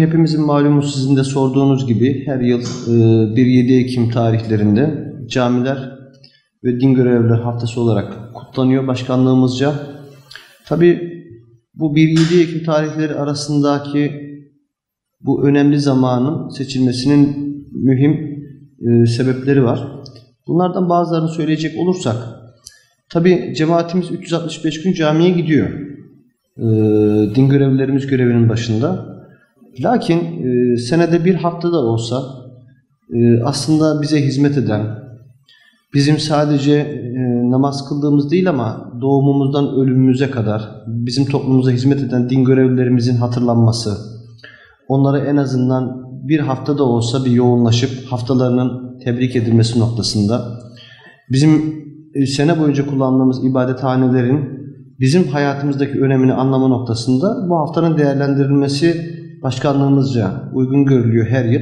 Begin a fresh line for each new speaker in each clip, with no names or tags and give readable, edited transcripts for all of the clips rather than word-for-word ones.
Hepimizin malumu, sizin de sorduğunuz gibi her yıl 1-7 Ekim tarihlerinde camiler ve din görevliler haftası olarak kutlanıyor başkanlığımızca. Tabii bu 1-7 Ekim tarihleri arasındaki bu önemli zamanın seçilmesinin mühim sebepleri var. Bunlardan bazılarını söyleyecek olursak, tabii cemaatimiz 365 gün camiye gidiyor. Din görevlilerimiz görevinin başında. Lakin senede bir hafta da olsa aslında bize hizmet eden, bizim sadece namaz kıldığımız değil ama doğumumuzdan ölümümüze kadar bizim toplumumuza hizmet eden din görevlilerimizin hatırlanması, onlara en azından bir hafta da olsa bir yoğunlaşıp haftalarının tebrik edilmesi noktasında, bizim sene boyunca kullandığımız ibadethanelerin bizim hayatımızdaki önemini anlama noktasında bu haftanın değerlendirilmesi başkanlığımızca uygun görülüyor her yıl.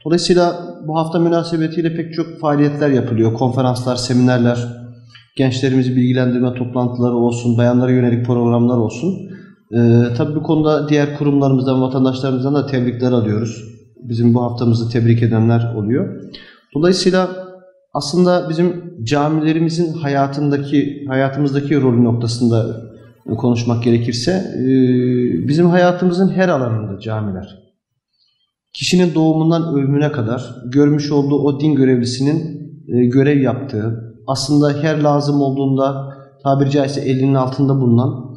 Dolayısıyla bu hafta münasebetiyle pek çok faaliyetler yapılıyor. Konferanslar, seminerler, gençlerimizi bilgilendirme toplantıları olsun, bayanlara yönelik programlar olsun. Tabii bu konuda diğer kurumlarımızdan, vatandaşlarımızdan da tebrikler alıyoruz. Bizim bu haftamızı tebrik edenler oluyor. Dolayısıyla aslında bizim camilerimizin hayatımızdaki rolü noktasında konuşmak gerekirse, bizim hayatımızın her alanında camiler, kişinin doğumundan ölümüne kadar görmüş olduğu o din görevlisinin görev yaptığı, aslında her lazım olduğunda tabiri caizse elinin altında bulunan,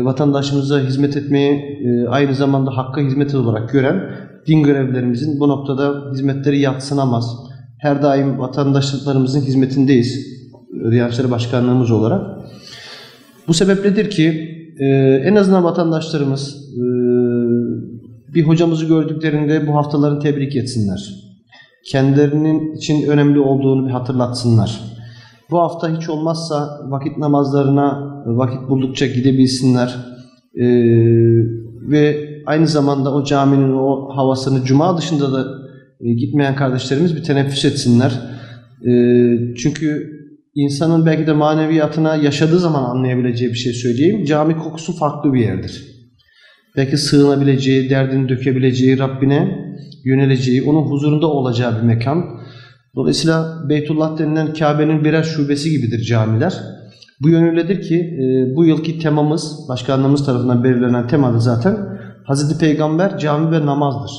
vatandaşımıza hizmet etmeyi aynı zamanda hakka hizmet olarak gören din görevlilerimizin bu noktada hizmetleri yadsınamaz. Her daim vatandaşlarımızın hizmetindeyiz Diyanet İşleri Başkanlığımız olarak. Bu sebepledir ki en azından vatandaşlarımız bir hocamızı gördüklerinde bu haftaları tebrik etsinler. Kendilerinin için önemli olduğunu bir hatırlatsınlar. Bu hafta hiç olmazsa vakit namazlarına vakit buldukça gidebilsinler. Ve aynı zamanda o caminin o havasını cuma dışında da gitmeyen kardeşlerimiz bir teneffüs etsinler. Çünkü insanın belki de maneviyatına yaşadığı zaman anlayabileceği bir şey söyleyeyim. Cami kokusu farklı bir yerdir. Belki sığınabileceği, derdini dökebileceği, Rabbine yöneleceği, onun huzurunda olacağı bir mekan. Dolayısıyla Beytullah denilen Kabe'nin birer şubesi gibidir camiler. Bu yönüyledir ki bu yılki temamız, başkanlığımız tarafından belirlenen temada zaten Hazreti Peygamber, cami ve namazdır.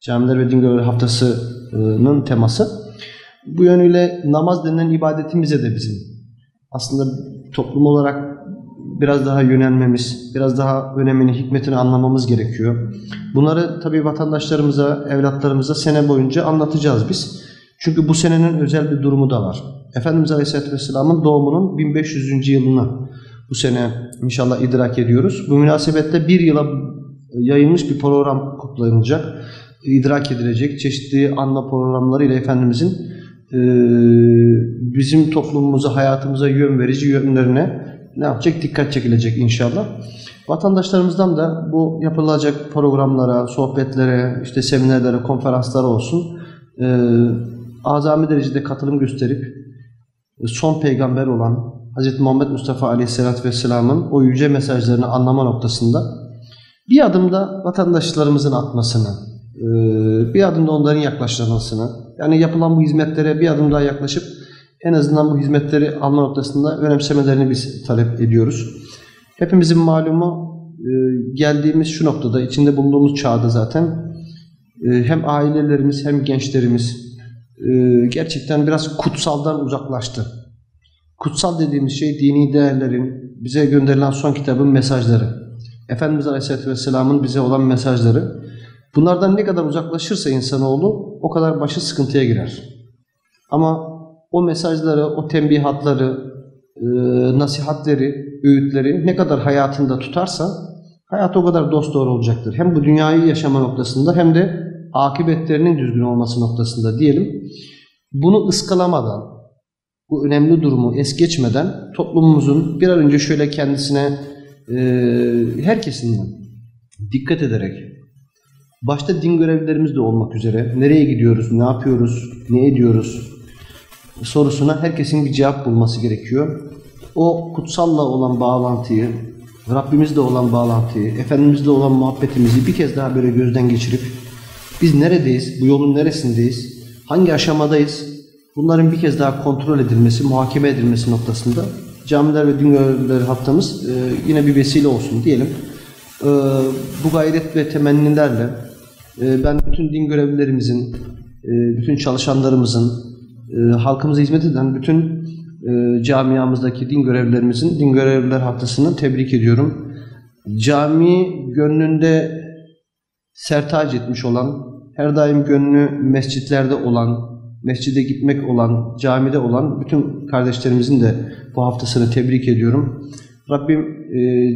Camiler ve Din Görevlileri Haftası'nın teması. Bu yönüyle namaz denilen ibadetimize de bizim aslında toplum olarak biraz daha yönelmemiz, biraz daha önemini, hikmetini anlamamız gerekiyor. Bunları tabii vatandaşlarımıza, evlatlarımıza sene boyunca anlatacağız biz. Çünkü bu senenin özel bir durumu da var. Efendimiz Aleyhisselatü Vesselam'ın doğumunun 1500. yılını bu sene inşallah idrak ediyoruz. Bu münasebetle bir yıla yayılmış bir program kutlanılacak, idrak edilecek. Çeşitli anma programlarıyla Efendimizin bizim toplumumuza, hayatımıza yön verici yönlerine ne yapacak? Dikkat çekilecek inşallah. Vatandaşlarımızdan da bu yapılacak programlara, sohbetlere, işte seminerlere, konferanslara olsun azami derecede katılım gösterip son peygamber olan Hz. Muhammed Mustafa Aleyhisselatü Vesselam'ın o yüce mesajlarını anlama noktasında bir adım da vatandaşlarımızın atmasını, bir adım da onların yaklaşmasını, yani yapılan bu hizmetlere bir adım daha yaklaşıp en azından bu hizmetleri alma noktasında önemsemelerini biz talep ediyoruz. Hepimizin malumu geldiğimiz şu noktada, içinde bulunduğumuz çağda zaten hem ailelerimiz hem gençlerimiz gerçekten biraz kutsaldan uzaklaştı. Kutsal dediğimiz şey dini değerlerin, bize gönderilen son kitabın mesajları. Efendimiz Aleyhisselatü Vesselam'ın bize olan mesajları. Bunlardan ne kadar uzaklaşırsa insanoğlu o kadar başı sıkıntıya girer. Ama o mesajları, o tembihatları, nasihatleri, öğütleri ne kadar hayatında tutarsa hayatı o kadar dosdoğru olacaktır. Hem bu dünyayı yaşama noktasında hem de akıbetlerinin düzgün olması noktasında diyelim. Bunu ıskalamadan, bu önemli durumu es geçmeden toplumumuzun bir an önce şöyle kendisine herkesinden dikkat ederek, başta din görevlilerimiz de olmak üzere nereye gidiyoruz, ne yapıyoruz, ne ediyoruz sorusuna herkesin bir cevap bulması gerekiyor. O kutsalla olan bağlantıyı, Rabbimizle olan bağlantıyı, Efendimizle olan muhabbetimizi bir kez daha böyle gözden geçirip biz neredeyiz, bu yolun neresindeyiz, hangi aşamadayız, bunların bir kez daha kontrol edilmesi, muhakeme edilmesi noktasında Camiler ve Din Görevlileri haftamız yine bir vesile olsun diyelim. Bu gayret ve temennilerle ben bütün din görevlilerimizin, bütün çalışanlarımızın, halkımıza hizmet eden bütün camiamızdaki din görevlilerimizin Din Görevliler Haftası'nı tebrik ediyorum. Cami gönlünde sertac etmiş olan, her daim gönlü mescitlerde olan, mescide gitmek olan, camide olan bütün kardeşlerimizin de bu haftasını tebrik ediyorum. Rabbim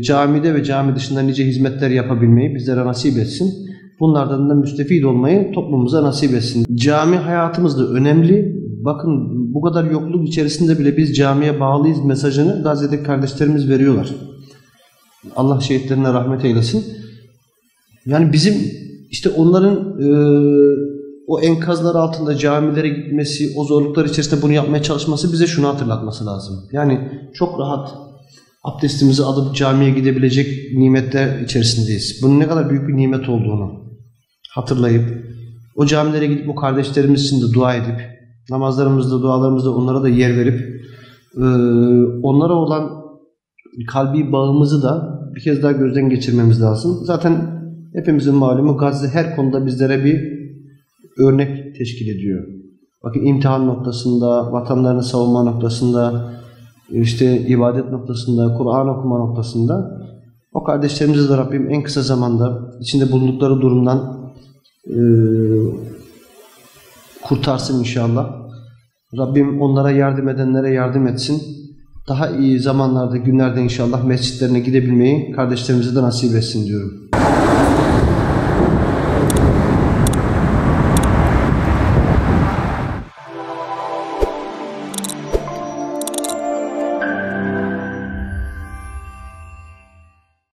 camide ve cami dışında nice hizmetler yapabilmeyi bizlere nasip etsin. Bunlardan da müstefid olmayı toplumumuza nasip etsin. Cami hayatımızda önemli. Bakın bu kadar yokluk içerisinde bile biz camiye bağlıyız mesajını Gazze'deki kardeşlerimiz veriyorlar. Allah şehitlerine rahmet eylesin. Yani bizim işte onların o enkazlar altında camilere gitmesi, o zorluklar içerisinde bunu yapmaya çalışması bize şunu hatırlatması lazım. Yani çok rahat abdestimizi alıp camiye gidebilecek nimetler içerisindeyiz. Bunun ne kadar büyük bir nimet olduğunu hatırlayıp o camilere gidip o kardeşlerimiz için de dua edip namazlarımızda, dualarımızda onlara da yer verip onlara olan kalbi bağımızı da bir kez daha gözden geçirmemiz lazım. Zaten hepimizin malumu Gazze her konuda bizlere bir örnek teşkil ediyor. Bakın imtihan noktasında, vatanlarını savunma noktasında, işte ibadet noktasında, Kur'an okuma noktasında o kardeşlerimizi de Rabbim en kısa zamanda içinde bulundukları durumdan kurtarsın inşallah. Rabbim onlara yardım edenlere yardım etsin. Daha iyi zamanlarda, günlerde inşallah mescitlerine gidebilmeyi kardeşlerimize de nasip etsin diyorum.